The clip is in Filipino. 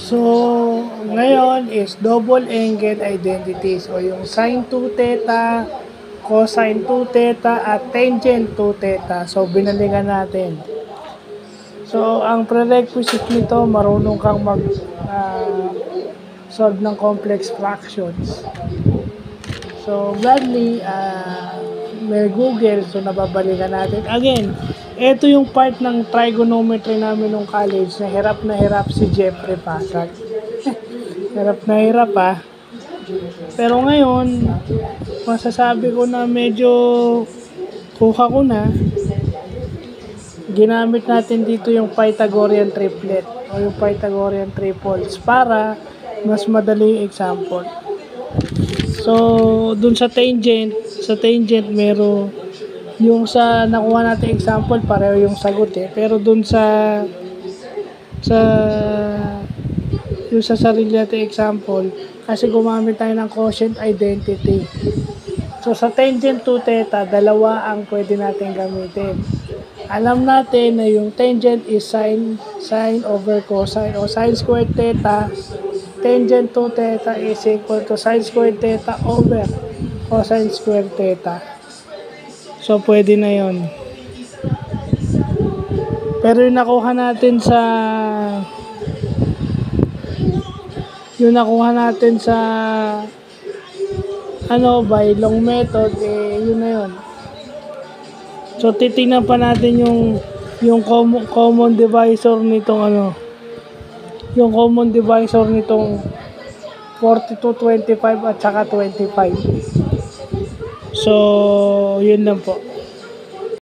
So, ngayon is double angle identities o yung sine 2 theta, cosine 2 theta, at tangent 2 theta. So, binalingan natin. So, ang prerequisite nito, marunong kang solve ng complex fractions. So, gladly, may Google, so nababalikan natin. Again, ito yung part ng trigonometry namin nung college na hirap si Jeffrey Pasag. Hirap na hirap Pero ngayon, masasabi ko na medyo kuha ko na. Ginamit natin dito yung Pythagorean triplet o yung Pythagorean triples para mas madali yung example. So, dun sa tangent meron yung sa nakuha natin example, pareho yung sagot Pero dun yung sa sarili natin example, kasi gumamit tayo ng quotient identity. So, sa tangent 2 theta, dalawa ang pwede natin gamitin. Alam natin na yung tangent is sine over cosine o sine squared theta. Tangent 2 theta is equal to sine squared theta over cosine squared theta. So, pwede na yon. Pero yung nakuha natin sa by long method, yun na yun. So, titingnan pa natin yung common divisor nitong yung common divisor nitong 42, 25 at saka 25. So, yun lang po.